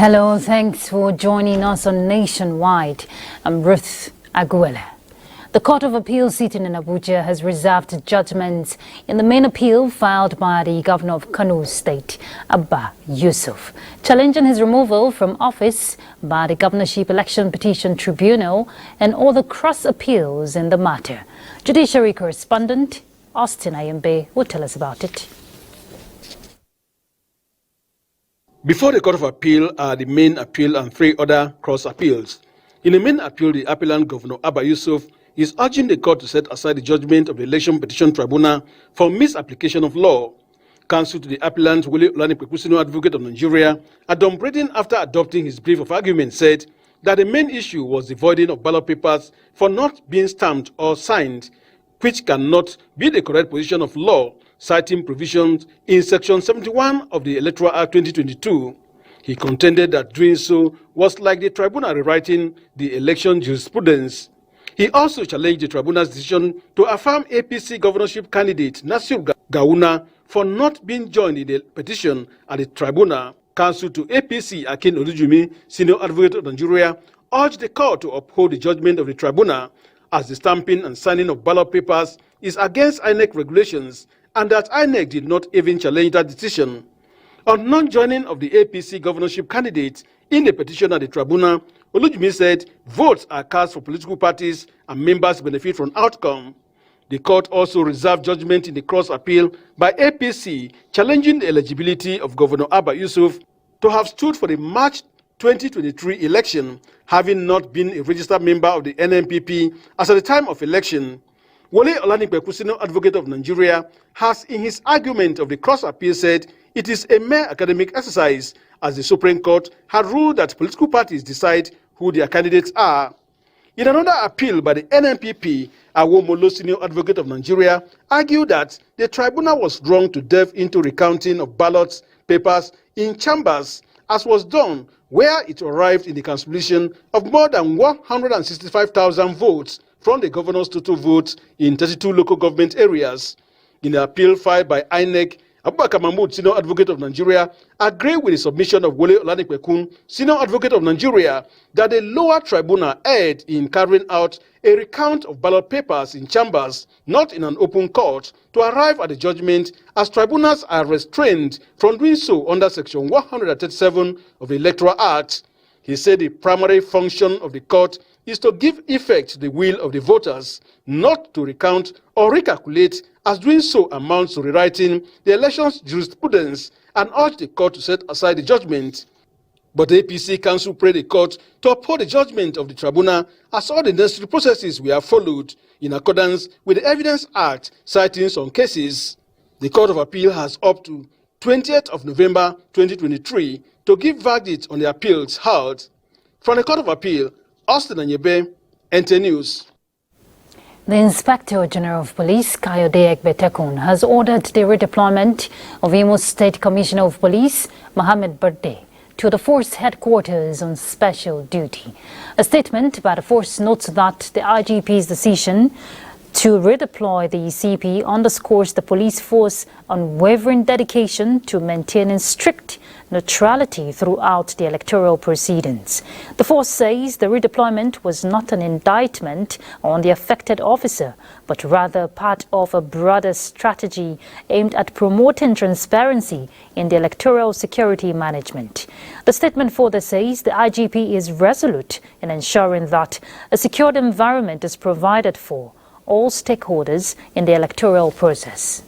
Hello, thanks for joining us on Nationwide. I'm Ruth Aguele. The Court of Appeal sitting in Abuja has reserved judgment in the main appeal filed by the Governor of Kano State, Abba Yusuf, challenging his removal from office by the Governorship Election Petition Tribunal and all the cross appeals in the matter. Judiciary correspondent Austin Ayembe will tell us about it. Before the Court of Appeal are the main appeal and 3 other cross appeals. In the main appeal, the appellant Governor Abba Yusuf is urging the court to set aside the judgment of the Election Petition Tribunal for misapplication of law. Counsel to the appellant, Aguele Olanipekuno, Advocate of Nigeria, adumbrating after adopting his brief of argument, said that the main issue was the voiding of ballot papers for not being stamped or signed, which cannot be the correct position of law, citing provisions in Section 71 of the Electoral Act 2022. He contended that doing so was like the tribunal rewriting the election jurisprudence. He also challenged the tribunal's decision to affirm APC governorship candidate Nasir Gawuna for not being joined in the petition at the tribunal. Counsel to APC Akin Olujumi, Senior Advocate of Nigeria, urged the court to uphold the judgment of the tribunal as the stamping and signing of ballot papers is against INEC regulations and that INEC did not even challenge that decision. On non-joining of the APC governorship candidate in the petition at the tribunal, Olujumi said votes are cast for political parties and members benefit from outcome. The court also reserved judgment in the cross appeal by APC challenging the eligibility of Governor Abba Yusuf to have stood for the March 2023 election, having not been a registered member of the NNPP as at the time of election. Aguele Olanipekuno, Advocate of Nigeria, has in his argument of the cross appeal said it is a mere academic exercise as the Supreme Court had ruled that political parties decide who their candidates are. In another appeal by the NNPP, Awomolo, Senior Advocate of Nigeria, argued that the tribunal was wrong to delve into recounting of ballots papers in chambers, as was done where it arrived in the cancellation of more than 165,000 votes from the governor's total votes in 32 local government areas. In the appeal filed by INEC, Abubakar Mahmood, Senior Advocate of Nigeria, agreed with the submission of Aguele Olanipekuno, Senior Advocate of Nigeria, that the lower tribunal erred in carrying out a recount of ballot papers in chambers, not in an open court, to arrive at the judgment, as tribunals are restrained from doing so under Section 137 of the Electoral Act. He said the primary function of the court is to give effect to the will of the voters, not to recount or recalculate, as doing so amounts to rewriting the election's jurisprudence, and urged the court to set aside the judgment. But the APC Council prayed the court to uphold the judgment of the tribunal as all the necessary processes were followed in accordance with the Evidence Act, citing some cases. The Court of Appeal has up to 20th of November 2023 to give verdict on the appeals heard. From the Court of Appeal, Austin Ayembe, NTA News. The Inspector General of Police, Kayode Egbetekun, has ordered the redeployment of Imo State Commissioner of Police, Mohammed Berde, to the force headquarters on special duty. A statement by the force notes that the IGP's decision to redeploy the CP underscores the police force's unwavering dedication to maintaining strict neutrality throughout the electoral proceedings. The force says the redeployment was not an indictment on the affected officer, but rather part of a broader strategy aimed at promoting transparency in the electoral security management. The statement further says the IGP is resolute in ensuring that a secured environment is provided for all stakeholders in the electoral process.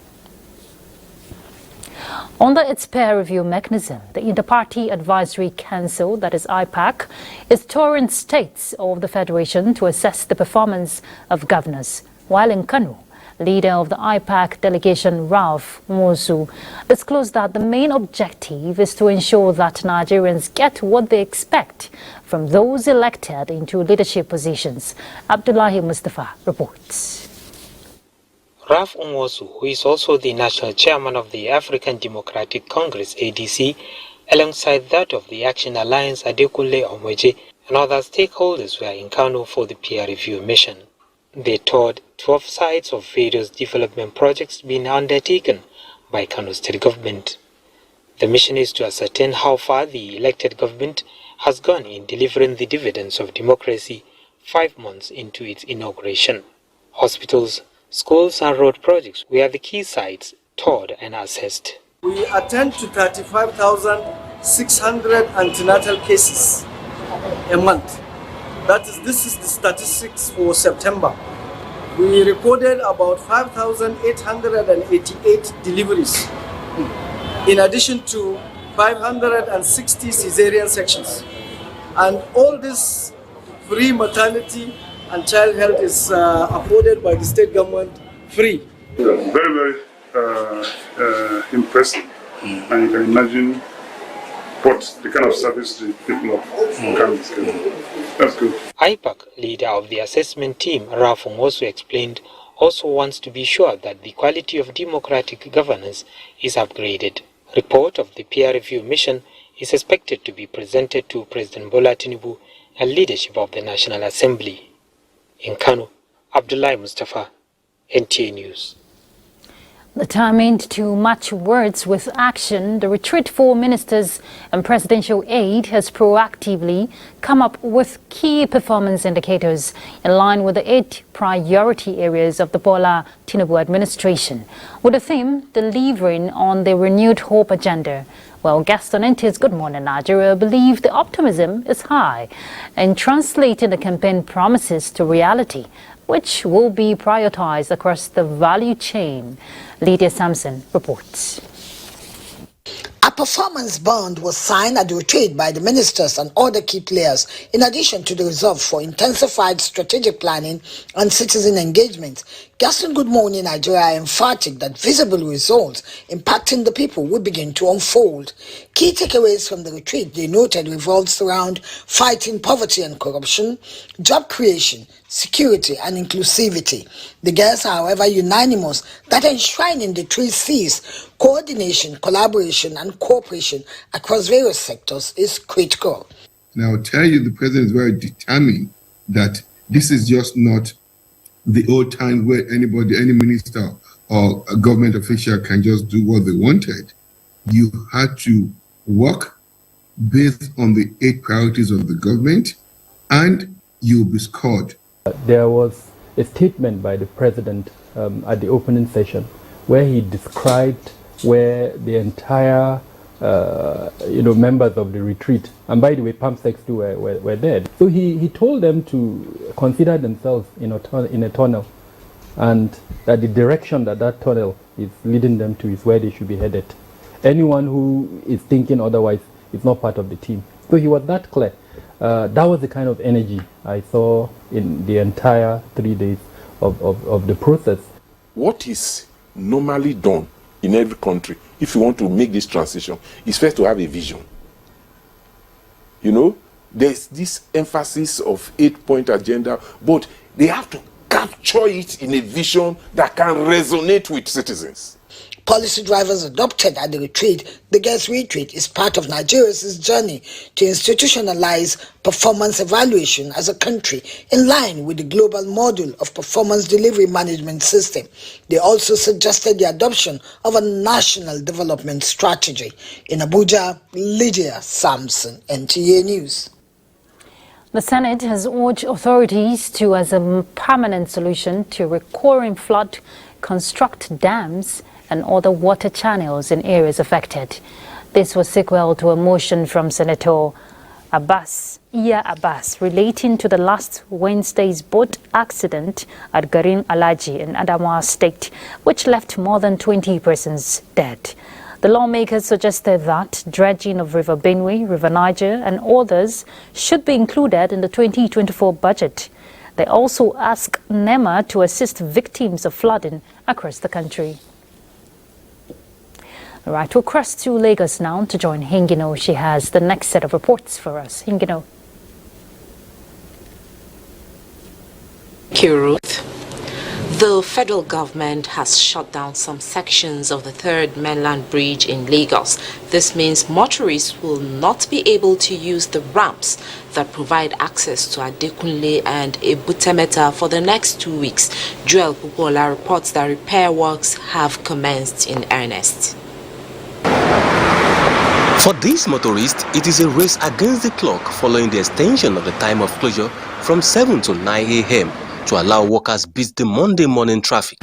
Under its peer review mechanism, the Inter-Party Advisory Council, that is IPAC, is touring states of the Federation to assess the performance of governors, while in Kano, leader of the IPAC delegation, Ralph Mosu, disclosed that the main objective is to ensure that Nigerians get what they expect from those elected into leadership positions. Abdullahi Mustafa reports. Ralph Mosu, who is also the national chairman of the African Democratic Congress, ADC, alongside that of the Action Alliance, Adekunle Omoje, and other stakeholders were in Kano for the peer review mission. They toured 12 sites of various development projects being undertaken by Kano State Government. The mission is to ascertain how far the elected government has gone in delivering the dividends of democracy 5 months into its inauguration. Hospitals, schools and road projects were the key sites toured and assessed. We attend to 35,600 antenatal cases a month. This is the statistics for September. We recorded about 5,888 deliveries, in addition to 560 cesarean sections. And all this free maternity and child health is afforded by the state government free. Very, very impressive. And you can imagine what the kind of service the people of Kano is getting. That's good. IPAC, leader of the assessment team, Ruth, also wants to be sure that the quality of democratic governance is upgraded. Report of the peer review mission is expected to be presented to President Bola Tinubu and leadership of the National Assembly. In Kano, Abdullahi Mustafa, NTA News. Determined to match words with action, the Retreat for Ministers and Presidential Aid has proactively come up with key performance indicators in line with the 8 priority areas of the Bola Tinubu administration, with the theme delivering on the renewed hope agenda. Well, guests on NTA's Good Morning Nigeria believe the optimism is high in translating the campaign promises to reality, which will be prioritized across the value chain. Lydia Sampson reports. A performance bond was signed at the retreat by the ministers and other key players, in addition to the resolve for intensified strategic planning and citizen engagement. Guests on Good Morning Nigeria are emphatic that visible results impacting the people will begin to unfold. Key takeaways from the retreat, they noted, revolves around fighting poverty and corruption, job creation, security and inclusivity. The guests are, however, unanimous that enshrining the 3 C's, coordination, collaboration and cooperation across various sectors, is critical. And I'll tell you, the president is very determined that this is just not the old time where anybody, any minister or a government official can just do what they wanted. You had to work based on the 8 priorities of the government, and you'll be scored. There was a statement by the president at the opening session where he described where the entire members of the retreat, and by the way, PAMSECs too were there. So he told them to consider themselves in a tunnel, and that the direction that tunnel is leading them to is where they should be headed. Anyone who is thinking otherwise is not part of the team. So he was that clear. That was the kind of energy I saw in the entire 3 days of the process. What is normally done in every country, if you want to make this transition, is first to have a vision. You know, there's this emphasis of 8-point agenda, but they have to capture it in a vision that can resonate with citizens. Policy drivers adopted at the retreat, the guest retreat is part of Nigeria's journey to institutionalize performance evaluation as a country in line with the global model of performance delivery management system. They also suggested the adoption of a national development strategy. In Abuja, Lydia Sampson, NTA News. The Senate has urged authorities to, as a permanent solution to recurring flood, construct dams and other water channels in areas affected. This was sequel to a motion from Senator Abbas relating to the last Wednesday's boat accident at Garin Alaji in Adamawa State, which left more than 20 persons dead. The lawmakers suggested that dredging of River Benue, River Niger and others should be included in the 2024 budget. They also asked NEMA to assist victims of flooding across the country. All right, we'll cross to Lagos now to join Hingino. She has the next set of reports for us. Hingino. Thank you, Ruth. The federal government has shut down some sections of the third mainland bridge in Lagos. This means motorists will not be able to use the ramps that provide access to Adekunle and Ebutemeta for the next 2 weeks. Joel Pupola reports that repair works have commenced in earnest. For these motorists, it is a race against the clock following the extension of the time of closure from 7 to 9 a.m. to allow workers beat the Monday morning traffic.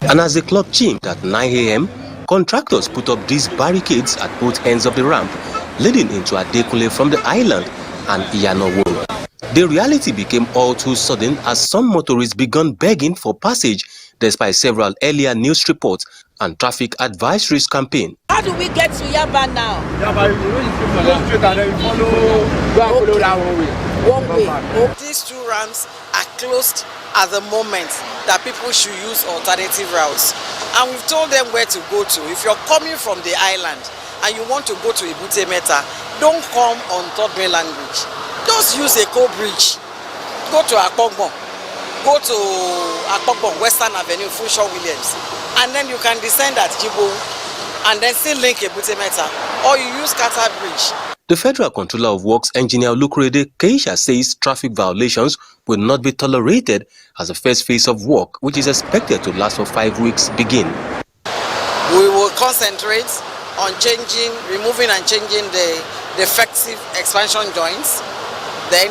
And as the clock chimed at 9 a.m., contractors put up these barricades at both ends of the ramp, leading into Adekunle from the island and Iyanowo. The reality became all too sudden as some motorists began begging for passage despite several earlier news reports and traffic advisories campaign. How do we get to Yaba now? Yaba, straight and then follow that one way. These two ramps are closed at the moment that people should use alternative routes. And we've told them where to go to. If you're coming from the island and you want to go to Ebute Metta, don't come on Third Mainland Bridge. Just use a co-bridge. Go to Akpogbo. Go to Akpogbo, Western Avenue, Funshaw Williams. And then you can descend at Jibo and then still link Ebute Metta. Or you use Kata Bridge. The Federal Controller of Works, Engineer Lukrede Keisha, says traffic violations will not be tolerated as the first phase of work, which is expected to last for 5 weeks, begin. We will concentrate on removing and changing the defective expansion joints. Then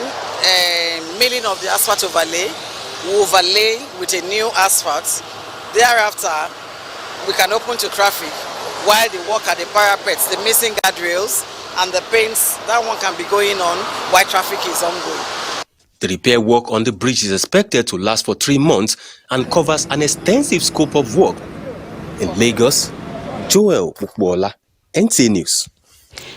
milling of the asphalt overlay. We overlay with a new asphalt. Thereafter, we can open to traffic while they work at the parapets, the missing guardrails, and the paints. That one can be going on while traffic is ongoing. The repair work on the bridge is expected to last for 3 months and covers an extensive scope of work. In Lagos, Joel Bukbola, NTA News.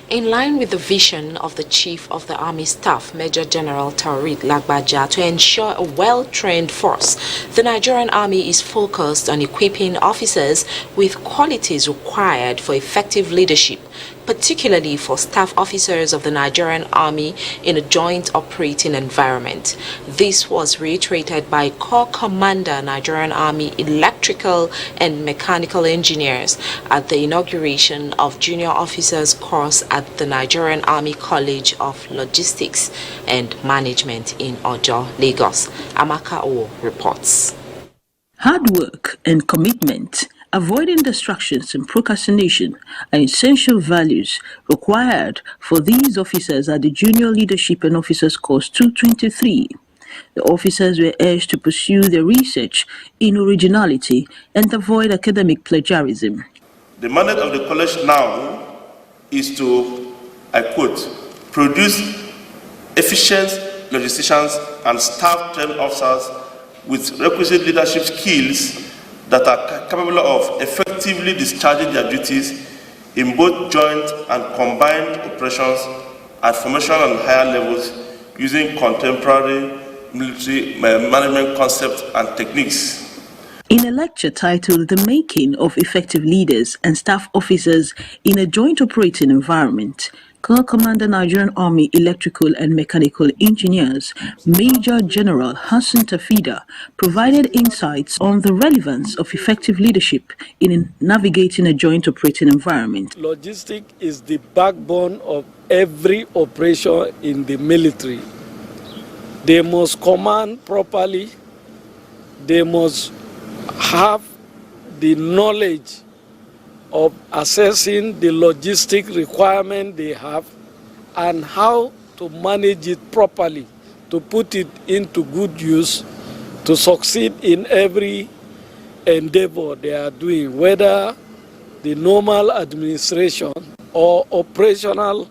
In line with the vision of the Chief of the Army Staff, Major General Taoreed Lagbaja, to ensure a well-trained force, the Nigerian Army is focused on equipping officers with qualities required for effective leadership, particularly for staff officers of the Nigerian Army in a joint operating environment. This was reiterated by Corps Commander Nigerian Army Electrical and Mechanical Engineers at the inauguration of Junior Officers course at the Nigerian Army College of Logistics and Management in Ojo, Lagos. Amaka O reports. Hard work and commitment, avoiding distractions and procrastination are essential values required for these officers at the Junior Leadership and Officers Course 223. The officers were urged to pursue their research in originality and avoid academic plagiarism. The mandate of the college now is to, I quote, produce efficient logisticians and staff-trained officers with requisite leadership skills that are capable of effectively discharging their duties in both joint and combined operations at formation and higher levels using contemporary military management concepts and techniques. In a lecture titled The Making of Effective Leaders and Staff Officers in a Joint Operating Environment, Corps Commander Nigerian Army Electrical and Mechanical Engineers, Major General Hassan Tafida, provided insights on the relevance of effective leadership in navigating a joint operating environment. Logistics is the backbone of every operation in the military. They must command properly. They must have the knowledge of assessing the logistic requirement they have and how to manage it properly, to put it into good use, to succeed in every endeavor they are doing, whether the normal administration or operational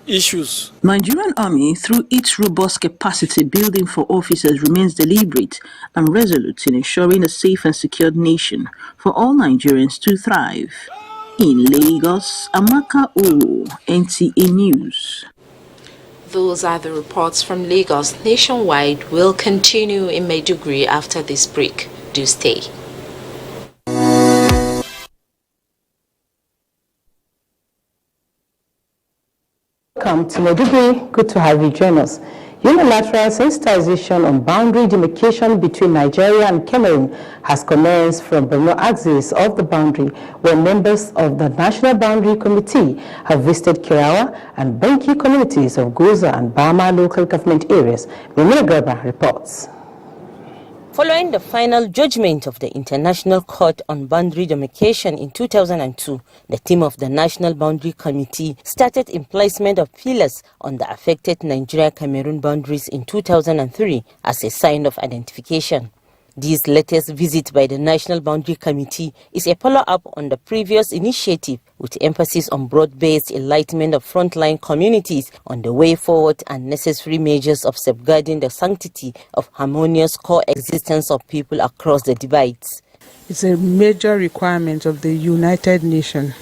issues. Nigerian Army, through its robust capacity building for officers, remains deliberate and resolute in ensuring a safe and secured nation for all Nigerians to thrive. In Lagos, Amaka O, NTA News. Those are the reports from Lagos. Nationwide will continue in Maiduguri after this break. Do stay. Welcome to Maiduguri. Good to have you join us. Unilateral sensitization on boundary demarcation between Nigeria and Cameroon has commenced from Borno axis of the boundary, where members of the National Boundary Committee have visited Kirawa and Benki communities of Goza and Bama local government areas. Mimina Graba reports. Following the final judgment of the International Court on Boundary Demarcation in 2002, the team of the National Boundary Committee started emplacement of pillars on the affected Nigeria-Cameroon boundaries in 2003 as a sign of identification. This latest visit by the National Boundary Committee is a follow-up on the previous initiative with emphasis on broad-based enlightenment of frontline communities on the way forward and necessary measures of safeguarding the sanctity of harmonious coexistence of people across the divides. It's a major requirement of the United Nations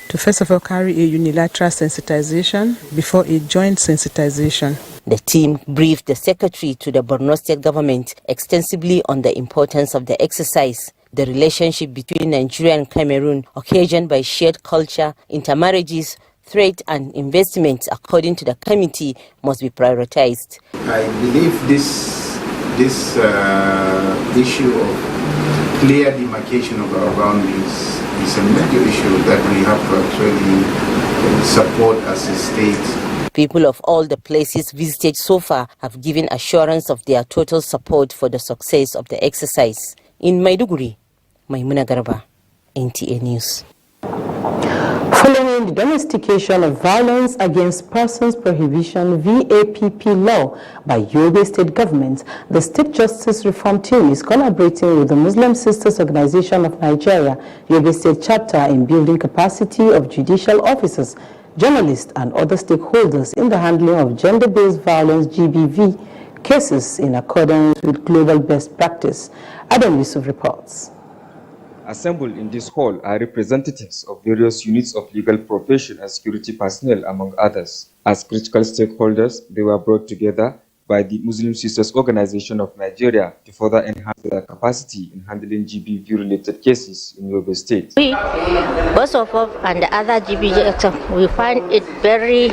to first of all carry a unilateral sensitization before a joint sensitization. The team briefed the secretary to the Borno State government extensively on the importance of the exercise. The relationship between Nigeria and Cameroon, occasioned by shared culture, intermarriages, trade and investments, according to the committee, must be prioritized. I believe this issue of clear demarcation of our boundaries is a major issue that we have to actually support as a state. People of all the places visited so far have given assurance of their total support for the success of the exercise. In Maiduguri, Maimuna Garba, NTA News. Following the domestication of Violence Against Persons Prohibition VAPP law by Yobe State government, the State Justice Reform Team is collaborating with the Muslim Sisters Organization of Nigeria, Yobe State chapter, in building capacity of judicial officers, journalists and other stakeholders in the handling of gender-based violence GBV cases in accordance with global best practice. Adam Yusuf reports. Assembled in this hall are representatives of various units of legal profession and security personnel, among others. As critical stakeholders, they were brought together by the Muslim Sisters Organization of Nigeria to further enhance their capacity in handling GBV-related cases in Yobe State. We, both of us and the other GBV, we find it very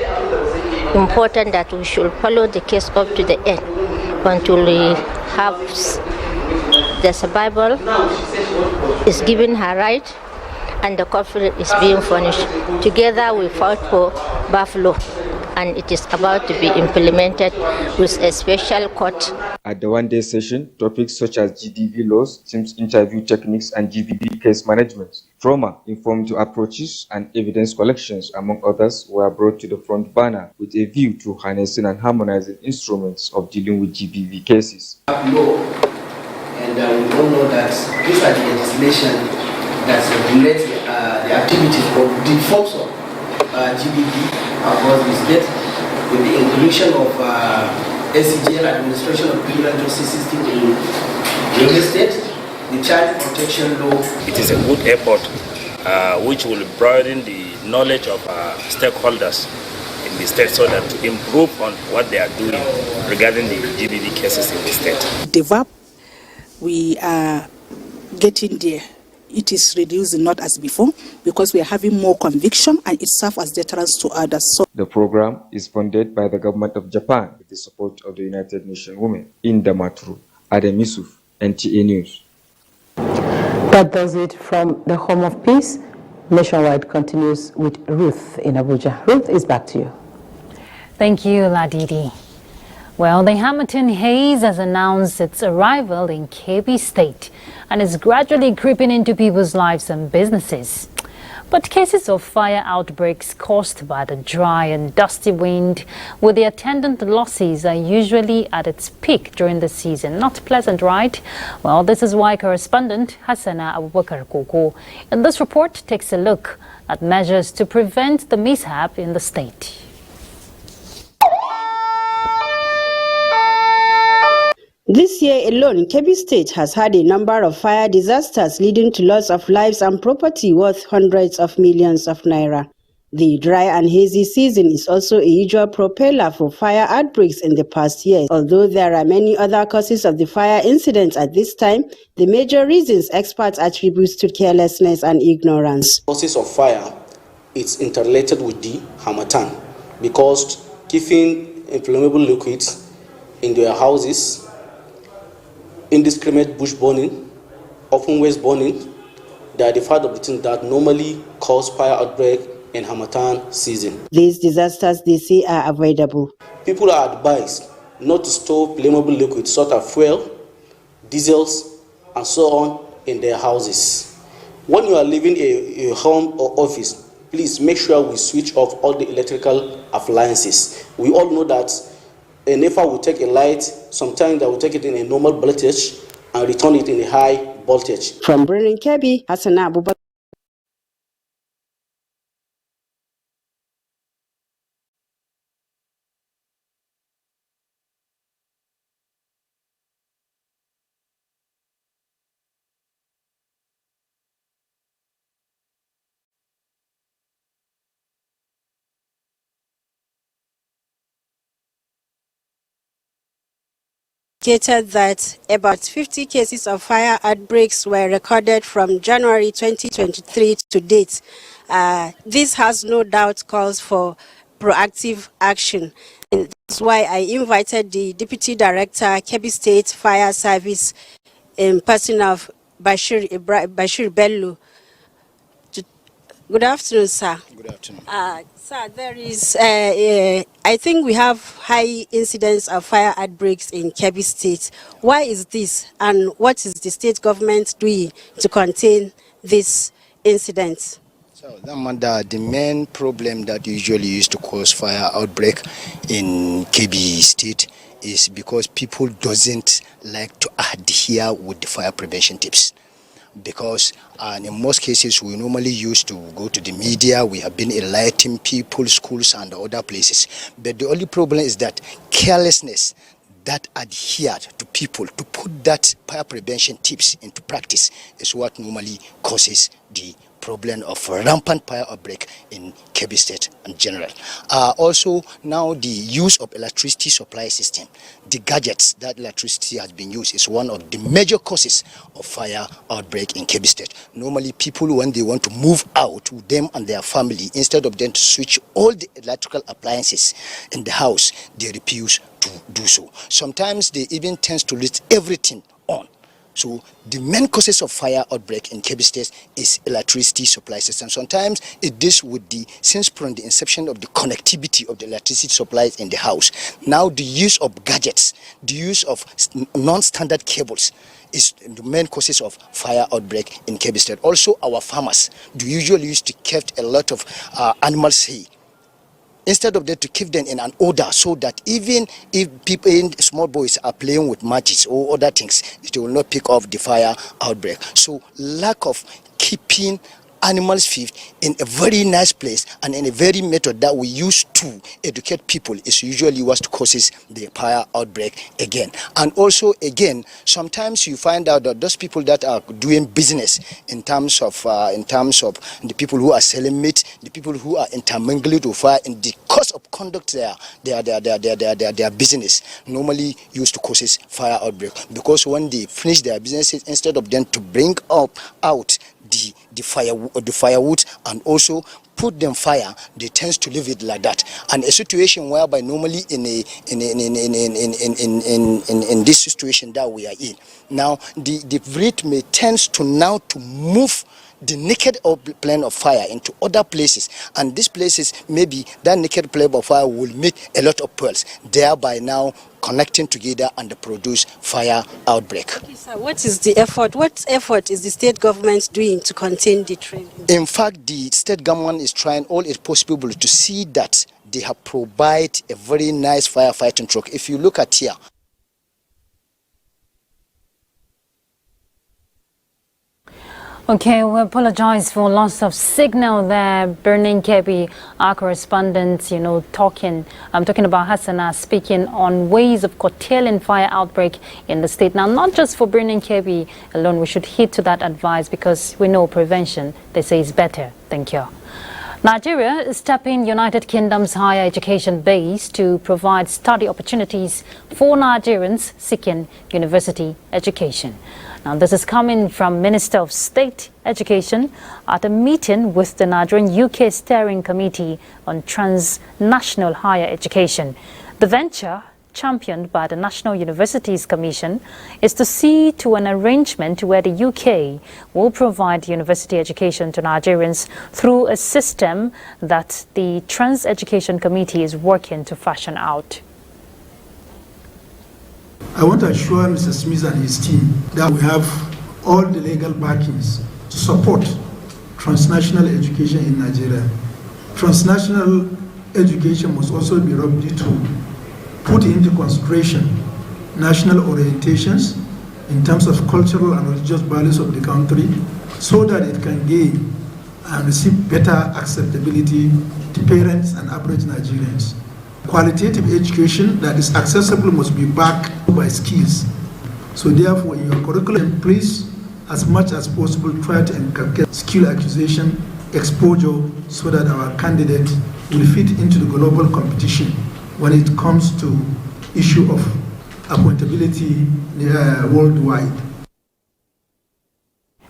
important that we should follow the case up to the end until we have the survival is given her right and the culprit is being punished. Together we fought for Buffalo, and it is about to be implemented with a special court. At the one-day session, topics such as GDV laws, teams interview techniques and GBV case management, trauma-informed approaches and evidence collections, among others, were brought to the front burner with a view to harnessing and harmonizing instruments of dealing with GBV cases. Law, and we all know that these are the legislation that regulate the activities of the forms of GBV. About this state, with the inclusion of SCGL, Administration of Criminal Justice System in the state, the Child Protection Law. It is a good effort which will broaden the knowledge of stakeholders in the state so that to improve on what they are doing regarding the GBV cases in the state. Develop, we are getting there. It is reducing, not as before, because we are having more conviction and it serves as deterrence to others. So the program is funded by the government of Japan with the support of the United Nations Women in Damaturu. Adam Yusuf, NTA News. That does it from the Home of Peace. Nationwide continues with Ruth in Abuja. Ruth, is back to you. Thank you, Ladidi. Well, the Hamilton haze has announced its arrival in Kebbi State and is gradually creeping into people's lives and businesses. But cases of fire outbreaks caused by the dry and dusty wind with the attendant losses are usually at its peak during the season. Not pleasant, right? Well, this is why correspondent Hassana Abubakar Koko in this report takes a look at measures to prevent the mishap in the state. This year alone, Kebbi State has had a number of fire disasters leading to loss of lives and property worth hundreds of millions of naira. The dry and hazy season is also a usual propeller for fire outbreaks in the past years. Although there are many other causes of the fire incidents at this time, the major reasons experts attribute to carelessness and ignorance. Causes of fire, it's interrelated with the harmattan because keeping inflammable liquids in their houses, indiscriminate bush burning, open waste burning, they are the part of the things that normally cause fire outbreak in harmattan season. These disasters, they say, are avoidable. People are advised not to store flammable liquids such as fuel, diesels, and so on in their houses. When you are leaving a home or office, please make sure we switch off all the electrical appliances. We all know that a NEPA will take a light, sometimes they will take it in a normal voltage and return it in a high voltage. From Birnin Kebbi, Hassana Abubakar. That about 50 cases of fire outbreaks were recorded from January 2023 to date. This has no doubt calls for proactive action. And that's why I invited the Deputy Director, Kebbi State Fire Service, in person of Bashir Bello. Good afternoon, sir. Good afternoon. Sir, there is, I think we have high incidence of fire outbreaks in Kebbi State. Why is this, and what is the state government doing to contain this incident? So, the main problem that usually used to cause fire outbreak in Kebbi State is because people doesn't like to adhere with the fire prevention tips. Because in most cases we normally used to go to the media, we have been enlightening people, schools and other places. But the only problem is that carelessness that adhered to people to put that fire prevention tips into practice is what normally causes the problem of rampant fire outbreak in Kebbi State in general. Also, now the use of electricity supply system, the gadgets that electricity has been used is one of the major causes of fire outbreak in Kebbi State. Normally, people, when they want to move out with them and their family, instead of them to switch all the electrical appliances in the house, they refuse to do so. Sometimes they even tend to leave everything on. So the main causes of fire outbreak in Kebbi State is electricity supply system. Sometimes it is with since from the inception of the connectivity of the electricity supplies in the house. Now the use of gadgets, the use of non-standard cables is the main causes of fire outbreak in Kebbi State. Also, our farmers do usually used to keep a lot of animals here. Instead of that, to keep them in an order so that even if people in small boys are playing with matches or other things, it will not pick up the fire outbreak. So lack of keeping animals feed in a very nice place and in a very method that we use to educate people is usually what causes the fire outbreak again. And also again, sometimes you find out that those people that are doing business in terms of the people who are selling meat, the people who are intermingling with fire, in the course of conduct their business normally used to causes fire outbreak, because when they finish their businesses, instead of them to bring out the firewood and also put them fire, they tend to leave it like that. And a situation whereby normally in this situation that we are in now, the rate may tends to now to move the naked plane of fire into other places, and these places, maybe that naked plane of fire will meet a lot of pearls, thereby now connecting together and produce fire outbreak. Okay, sir, what is the effort? What effort is the state government doing to contain the trend? In fact, the state government is trying all it possible to see that they have provided a very nice firefighting truck. If you look at here, Okay, we apologize for loss of signal there. Birnin Kebbi, our correspondent, talking about Hassana, speaking on ways of curtailing fire outbreak in the state. Now, not just for Birnin Kebbi alone, we should heed to that advice, because we know prevention, they say, is better than cure. Nigeria is tapping United Kingdom's higher education base to provide study opportunities for Nigerians seeking university education. Now, this is coming from Minister of State Education at a meeting with the Nigerian UK Steering Committee on Transnational Higher Education. The venture, championed by the National Universities Commission, is to see to an arrangement where the UK will provide university education to Nigerians through a system that the Trans Education Committee is working to fashion out. I want to assure Mr. Smith and his team that we have all the legal backings to support transnational education in Nigeria. Transnational education must also be ready to put into consideration national orientations in terms of cultural and religious values of the country so that it can gain and receive better acceptability to parents and average Nigerians. Qualitative education that is accessible must be backed by skills. So therefore, in your curriculum, please, as much as possible, try to inculcate skill acquisition, exposure, so that our candidate will fit into the global competition when it comes to issue of accountability worldwide.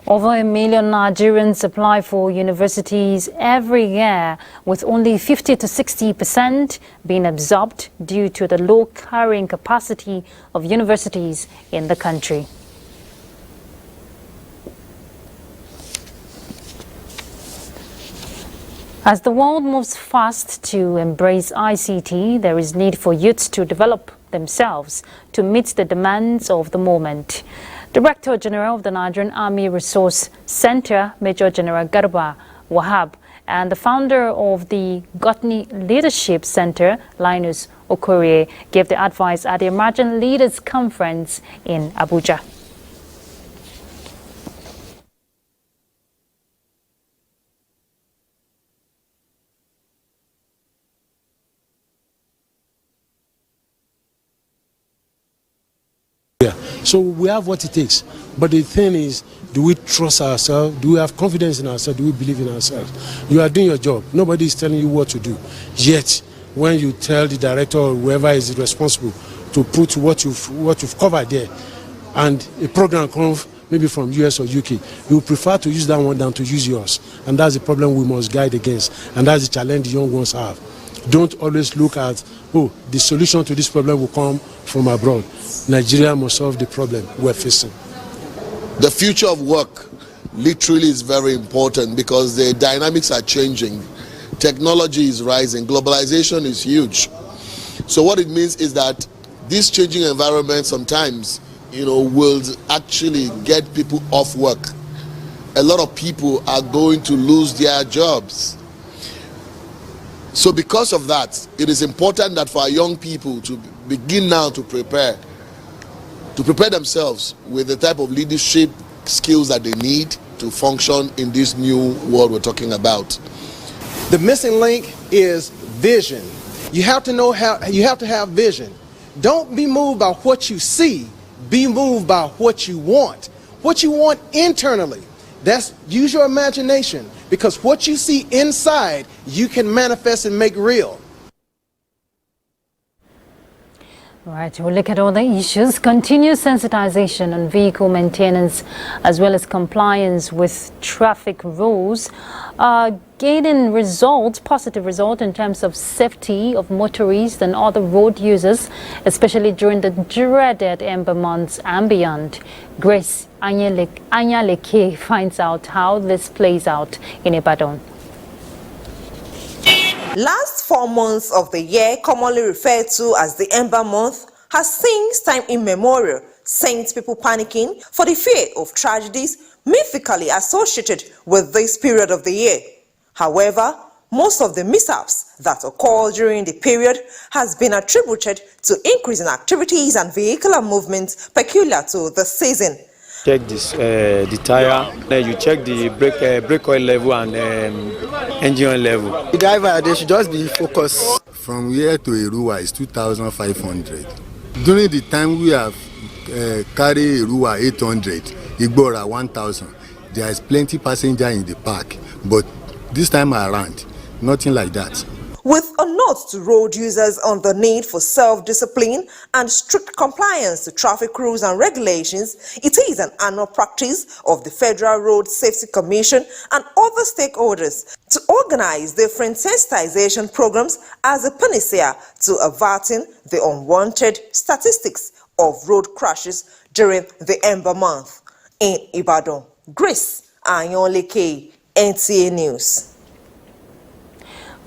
Over 1 million Nigerians apply for universities every year, with only 50 to 60% being absorbed due to the low carrying capacity of universities in the country. As the world moves fast to embrace ICT, there is need for youths to develop themselves to meet the demands of the moment. Director General of the Nigerian Army Resource Center, Major General Garba Wahab, and the founder of the Gotni Leadership Center, Linus Okorie, gave the advice at the Emerging Leaders Conference in Abuja. So we have what it takes. But the thing is, do we trust ourselves? Do we have confidence in ourselves? Do we believe in ourselves? You are doing your job. Nobody is telling you what to do. Yet, when you tell the director or whoever is responsible to put what you've covered there, and a program comes maybe from US or UK, you prefer to use that one than to use yours. And that's the problem we must guide against. And that's the challenge the young ones have. Don't always look at, oh, the solution to this problem will come from abroad. Nigeria must solve the problem we're facing. The future of work literally is very important because the dynamics are changing. Technology is rising. Globalization is huge. So what it means is that this changing environment sometimes, will actually get people off work. A lot of people are going to lose their jobs. So because of that, it is important that for our young people to begin now to prepare themselves with the type of leadership skills that they need to function in this new world we're talking about. The missing link is vision. You have to have vision. Don't be moved by what you see, be moved by what you want. What you want internally. Use your imagination, because what you see inside, you can manifest and make real. Right, we'll look at all the issues. Continuous sensitization on vehicle maintenance as well as compliance with traffic rules are gaining positive result in terms of safety of motorists and other road users, especially during the dreaded Ember months and beyond. Grace Anyaleke finds out how this plays out in Ibadan. Last 4 months of the year, commonly referred to as the Ember month, has since time immemorial sent people panicking for the fear of tragedies mythically associated with this period of the year. However, most of the mishaps that occur during the period has been attributed to increasing activities and vehicular movements peculiar to the season. Check this, the tire, then you check the brake oil level and engine oil level. The driver, they should just be focused. From here to Irua is 2,500. During the time we have carry Irua 800, Igbora 1,000. There is plenty passenger in the park, but this time around, nothing like that. With a note to road users on the need for self-discipline and strict compliance to traffic rules and regulations, it is an annual practice of the Federal Road Safety Commission and other stakeholders to organize different sensitization programs as a panacea to averting the unwanted statistics of road crashes during the Ember month. In Ibadan, Grace Anyoleke, NTA News.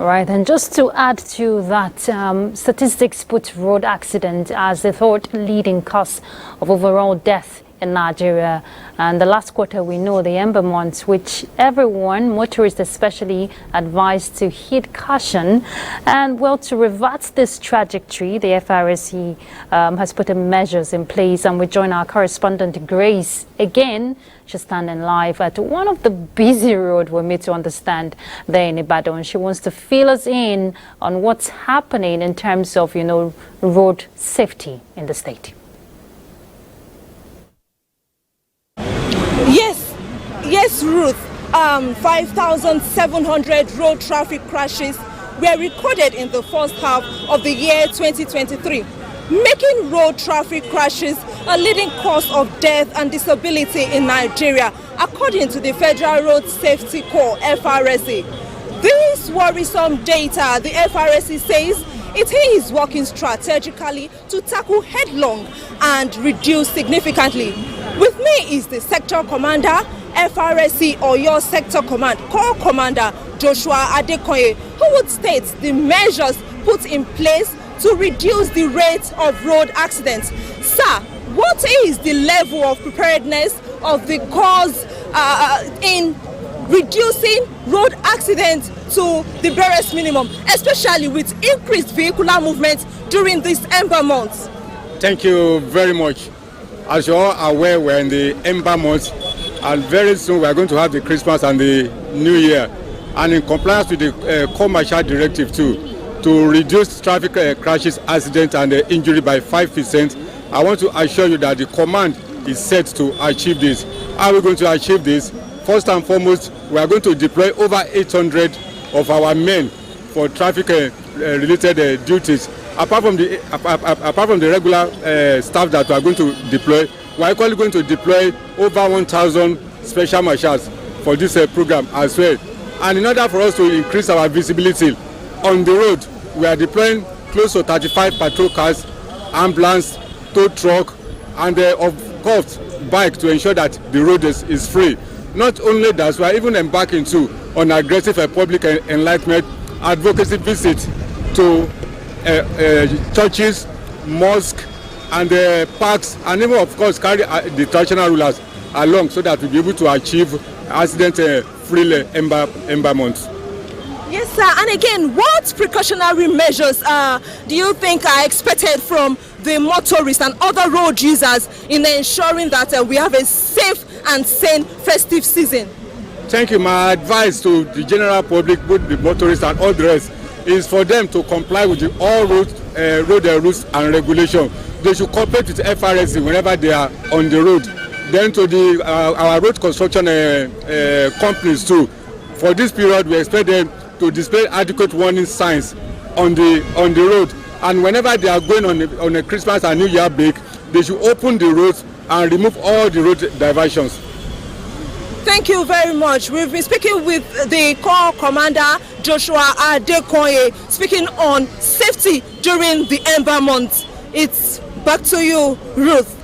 All right, and just to add to that, statistics put road accident as the third leading cause of overall death in Nigeria. And the last quarter, we know the ember months, which everyone, motorists especially, advised to heed caution. And well, to reverse this trajectory, the FRSC has put measures in place. And we join our correspondent Grace again. She's standing live at one of the busy roads we're made to understand there in Ibadan. She wants to fill us in on what's happening in terms of, road safety in the state. Yes, Ruth. 5,700 road traffic crashes were recorded in the first half of the year 2023, making road traffic crashes a leading cause of death and disability in Nigeria, according to the Federal Road Safety Corps, FRSC. This worrisome data, the FRSC says, it is working strategically to tackle headlong and reduce significantly. With me is the sector commander, FRSC or your sector command, Corps Commander Joshua Adekoye, who would state the measures put in place to reduce the rate of road accidents. Sir, what is the level of preparedness of the cause in reducing road accidents to the barest minimum, especially with increased vehicular movement during these ember months? Thank you very much. As you are aware, we're in the ember months, and very soon we are going to have the Christmas and the New Year. And in compliance with the commercial directive too, to reduce traffic crashes, accidents and injury by 5%, I want to assure you that the command is set to achieve this. How are we going to achieve this? First and foremost, we are going to deploy over 800 of our men for traffic related duties. Apart from the regular staff that we are going to deploy, we are equally going to deploy over 1,000 special marshals for this program as well. And in order for us to increase our visibility on the road, we are deploying close to 35 patrol cars, ambulance, tow truck, and of course bike to ensure that the road is free. Not only that, we are even embarking on aggressive public enlightenment advocacy visit to churches, mosques, and parks, and even of course carry the traditional rulers along so that we'll be able to achieve accident-free ember months. Yes, sir. And again, what precautionary measures do you think are expected from the motorists and other road users in ensuring that we have a safe and sane festive season? Thank you. My advice to the general public, both the motorists and all the rest, is for them to comply with all road rules and regulations. They should cooperate with FRSC whenever they are on the road. Then to our road construction companies too. For this period, we expect them to display adequate warning signs on the road. And whenever they are going on a Christmas and New Year break, they should open the roads and remove all the road diversions. Thank you very much. We've been speaking with the Corps Commander Joshua Adekoye, speaking on safety during the ember months. It's back to you, Ruth.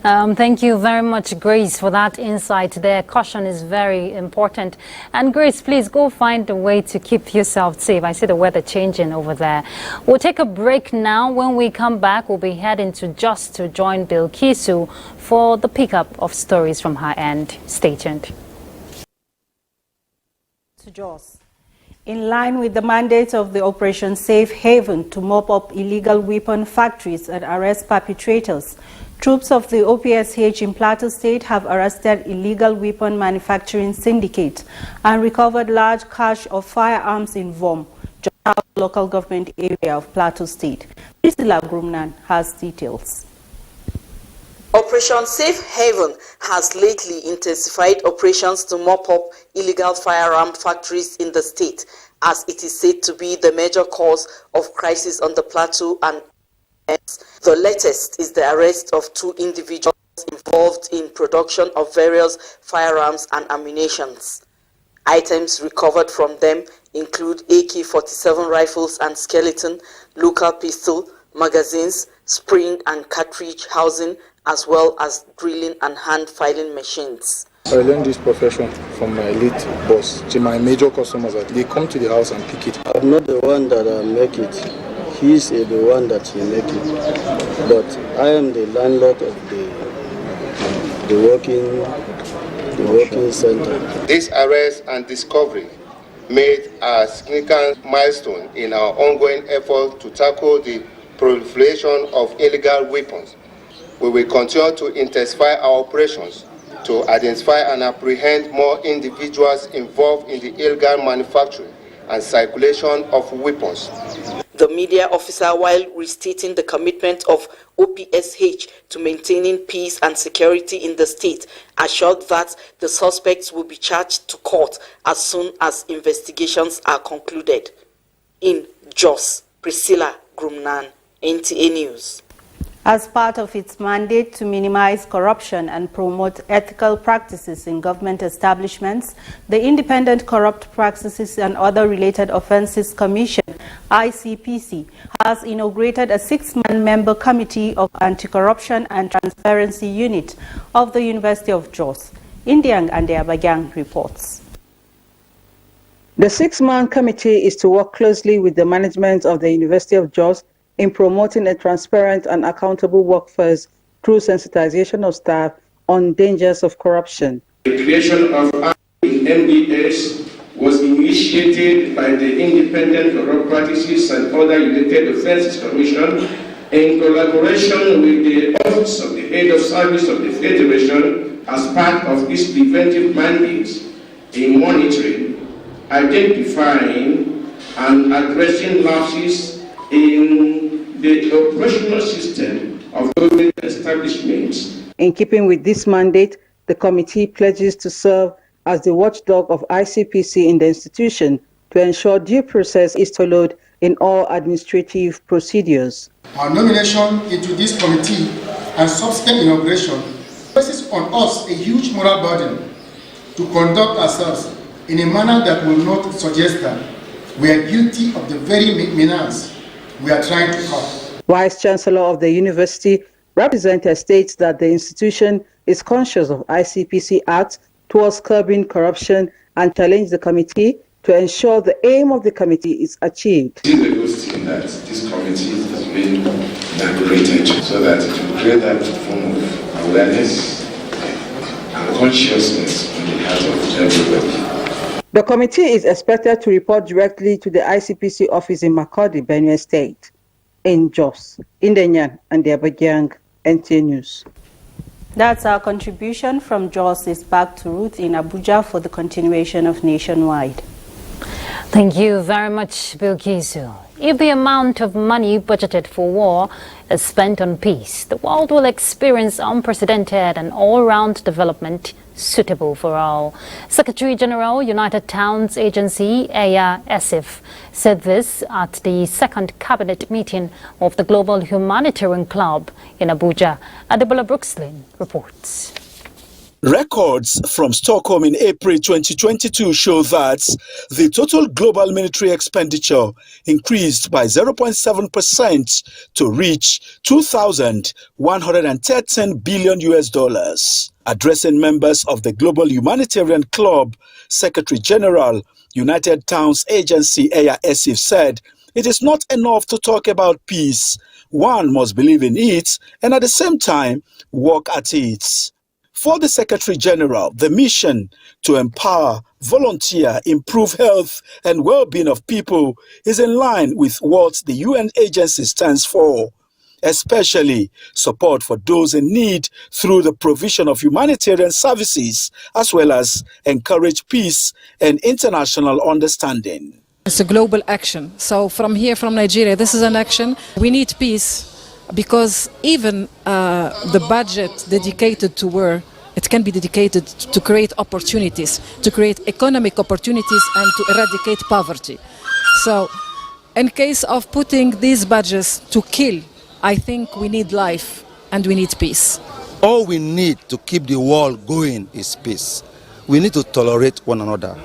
Thank you very much, Grace, for that insight there. Caution is very important. And Grace, please go find a way to keep yourself safe. I see the weather changing over there. We'll take a break now. When we come back, we'll be heading to Jos to join Bill Kisu for the pickup of stories from her end. Stay tuned. To Jos. In line with the mandate of the Operation Safe Haven to mop up illegal weapon factories and arrest perpetrators, troops of the OPSH in Plateau State have arrested illegal weapon manufacturing syndicate and recovered large cache of firearms in Vom, local government area of Plateau State. Priscilla Grumnan has details. Operation Safe Haven has lately intensified operations to mop up illegal firearm factories in the state, as it is said to be the major cause of crisis on the Plateau. And the latest is the arrest of 2 individuals involved in production of various firearms and ammunitions. Items recovered from them include AK-47 rifles and skeleton, local pistol, magazines, spring and cartridge housing, as well as drilling and hand filing machines. I learned this profession from my late boss. To my major customers, they come to the house and pick it. I'm not the one that make it. He's the one that he make it. But I am the landlord of the working center. This arrest and discovery made a significant milestone in our ongoing effort to tackle the proliferation of illegal weapons. We will continue to intensify our operations to identify and apprehend more individuals involved in the illegal manufacturing and circulation of weapons. The media officer, while restating the commitment of OPSH to maintaining peace and security in the state, assured that the suspects will be charged to court as soon as investigations are concluded. In Jos, Priscilla Grumnan, NTA News. As part of its mandate to minimize corruption and promote ethical practices in government establishments, the Independent Corrupt Practices and Other Related Offences Commission, ICPC, has inaugurated a 6-man member committee of Anti-Corruption and Transparency Unit of the University of Jos. Indiang and Abuja reports. The 6-man committee is to work closely with the management of the University of Jos in promoting a transparent and accountable workforce through sensitization of staff on dangers of corruption. The creation of MDS was initiated by the Independent Corrupt Practices and Other Related Offences Commission in collaboration with the Office of the Head of Service of the Federation as part of its preventive mandates in monitoring, identifying, and addressing lapses in the operational system of government establishments. In keeping with this mandate, the committee pledges to serve as the watchdog of ICPC in the institution to ensure due process is followed in all administrative procedures. Our nomination into this committee and subsequent inauguration places on us a huge moral burden to conduct ourselves in a manner that will not suggest that we are guilty of the very menace we are trying to cut. Vice Chancellor of the university, representative, states that the institution is conscious of ICPC Act towards curbing corruption and challenge the committee to ensure the aim of the committee is achieved. It is a good thing that this committee has been inaugurated so that it will create that form of awareness and consciousness on the part of everybody. The committee is expected to report directly to the ICPC office in Makurdi, Benue State. In Jos, Indian and the Abuja, NTA News. That's our contribution from Jos. Is back to Ruth in Abuja for the continuation of Nationwide. Thank you very much, Bilkisu. If the amount of money budgeted for war is spent on peace, the world will experience unprecedented and all-round development suitable for all. Secretary General, United Towns Agency, FRSC, said this at the second cabinet meeting of the Global Humanitarian Club in Abuja. Adebola Brookslyn reports. Records from Stockholm in April 2022 show that the total global military expenditure increased by 0.7% to reach $2,113 billion. Addressing members of the Global Humanitarian Club, Secretary General, United Towns Agency, FRSC, said it is not enough to talk about peace. One must believe in it and at the same time work at it. For the Secretary General, the mission to empower, volunteer, improve health and well-being of people is in line with what the UN agency stands for, especially support for those in need through the provision of humanitarian services, as well as encourage peace and international understanding. It's a global action. So from here, from Nigeria, this is an action. We need peace. Because even the budget dedicated to war, it can be dedicated to create opportunities, to create economic opportunities and to eradicate poverty. So in case of putting these budgets to kill, I think we need life and we need peace. All we need to keep the world going is peace. We need to tolerate one another,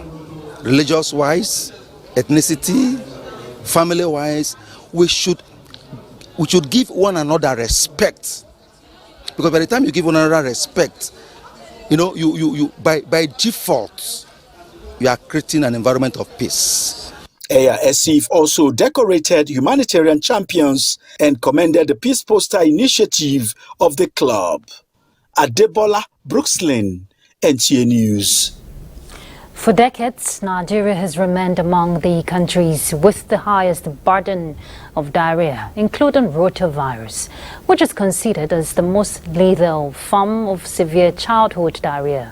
religious-wise, ethnicity, family-wise. We should give one another respect, because by the time you give one another respect, You know, you by default, you are creating an environment of peace. AISF also decorated humanitarian champions and commended the Peace Poster initiative of the club. Adebola Brookslyn, NTA News. For decades, Nigeria has remained among the countries with the highest burden of diarrhea, including rotavirus, which is considered as the most lethal form of severe childhood diarrhea.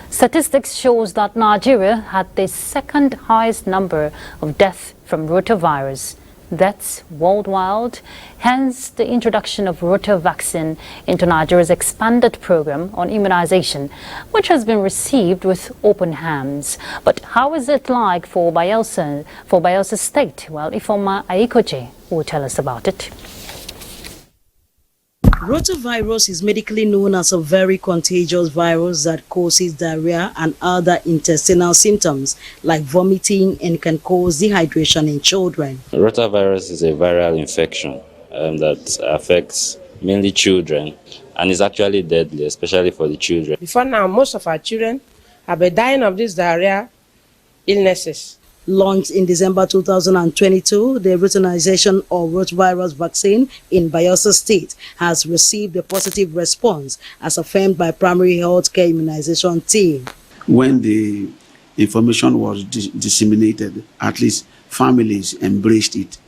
Statistics shows that Nigeria had the second highest number of deaths from rotavirus. That's worldwide, hence the introduction of Rotavirus into Nigeria's expanded program on immunization, which has been received with open arms. But how is it like for Bayelsa State? Well, Ifeoma Aikoje will tell us about it. Rotavirus is medically known as a very contagious virus that causes diarrhea and other intestinal symptoms like vomiting and can cause dehydration in children. Rotavirus is a viral infection that affects mainly children and is actually deadly, especially for the children. Before now, most of our children have been dying of these diarrhea illnesses. Launched in December 2022, the routinization of rotavirus vaccine in Bayelsa State has received a positive response, as affirmed by primary health care immunization team. When the information was disseminated, at least families embraced it.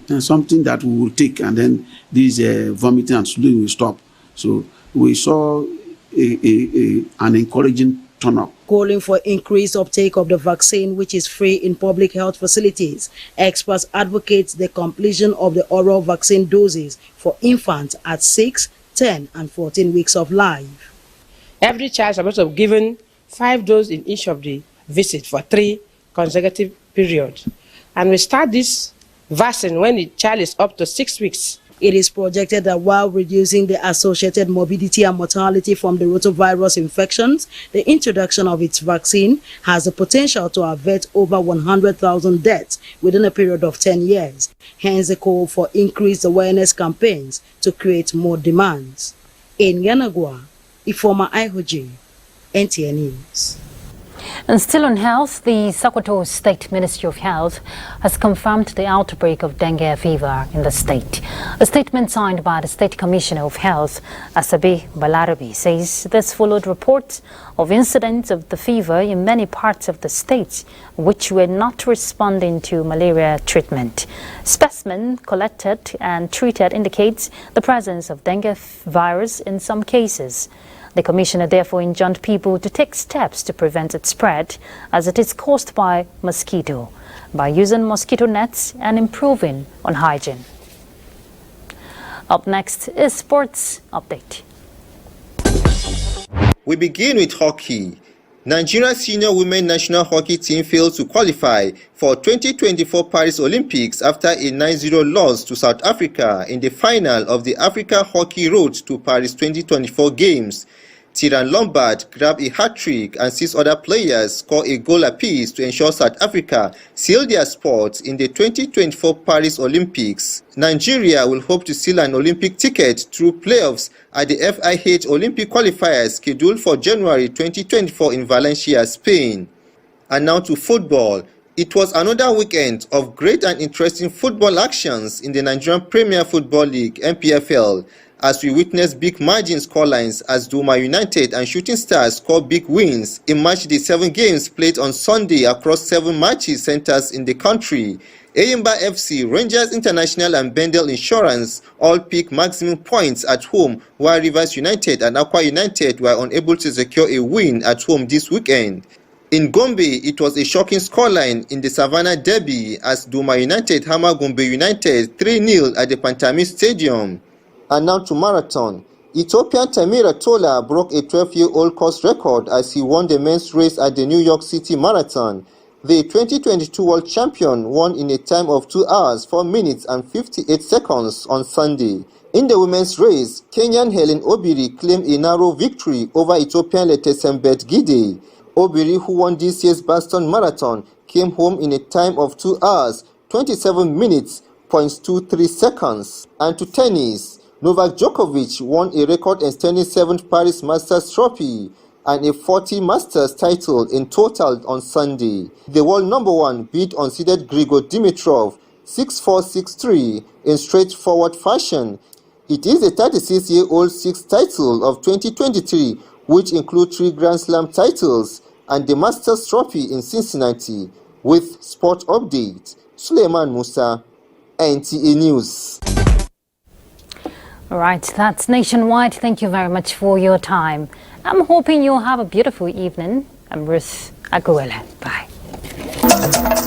And something that we will take, and then this vomiting and swelling will stop. So we saw an encouraging turn-up. Calling for increased uptake of the vaccine, which is free in public health facilities. Experts advocate the completion of the oral vaccine doses for infants at 6, 10, and 14 weeks of life. Every child is supposed to be given 5 doses in each of the visits for 3 consecutive periods. And we start this vaccine when the child is up to 6 weeks. It is projected that while reducing the associated morbidity and mortality from the rotavirus infections, the introduction of its vaccine has the potential to avert over 100,000 deaths within a period of 10 years. Hence the call for increased awareness campaigns to create more demands. In Yanagwa, Ifeoma Aikoje, NTA News. And still on health, the Sokoto State Ministry of Health has confirmed the outbreak of dengue fever in the state. A statement signed by the State Commissioner of Health, Asabe Balarabe, says this followed reports of incidents of the fever in many parts of the state, which were not responding to malaria treatment. Specimen collected and treated indicates the presence of dengue virus in some cases. The Commissioner therefore enjoined people to take steps to prevent its spread, as it is caused by mosquito, by using mosquito nets and improving on hygiene. Up next is Sports Update. We begin with hockey. Nigeria's senior women national hockey team failed to qualify for 2024 Paris Olympics after a 9-0 loss to South Africa in the final of the Africa Hockey Road to Paris 2024 Games. Tyran Lombard grabbed a hat-trick and 6 other players scored a goal apiece to ensure South Africa sealed their spot in the 2024 Paris Olympics. Nigeria will hope to seal an Olympic ticket through playoffs at the FIH Olympic qualifiers scheduled for January 2024 in Valencia, Spain. And now to football. It was another weekend of great and interesting football actions in the Nigerian Premier Football League, NPFL, as we witnessed big margin scorelines as Duma United and Shooting Stars scored big wins in match day 7 games played on Sunday across 7 matches centers in the country. Eyimba FC, Rangers International and Bendel Insurance all picked maximum points at home, while Rivers United and Akwa United were unable to secure a win at home this weekend. In Gombe, it was a shocking scoreline in the Savannah Derby as Duma United hammered Gombe United 3-0 at the Pantami Stadium. And now to marathon. Ethiopian Tamira Tola broke a 12-year-old course record as he won the men's race at the New York City Marathon. The 2022 world champion won in a time of 2 hours, 4 minutes and 58 seconds on Sunday. In the women's race, Kenyan Helen Obiri claimed a narrow victory over Ethiopian Letesembet Gide. Obiri, who won this year's Boston Marathon, came home in a time of 2 hours, 27 minutes, 0.23 seconds. And to tennis, Novak Djokovic won a record-extending 7th Paris Masters trophy and a 40 Masters title in total on Sunday. The world number 1 beat unseeded Grigor Dimitrov 6-4, 6-3 in straightforward fashion. It is the 36-year-old sixth title of 2023, which includes 3 Grand Slam titles and the Masters Trophy in Cincinnati. With Sport Update, Suleiman Musa, NTA News. All right, that's Nationwide. Thank you very much for your time. I'm hoping you'll have a beautiful evening. I'm Ruth. Aguele. Bye.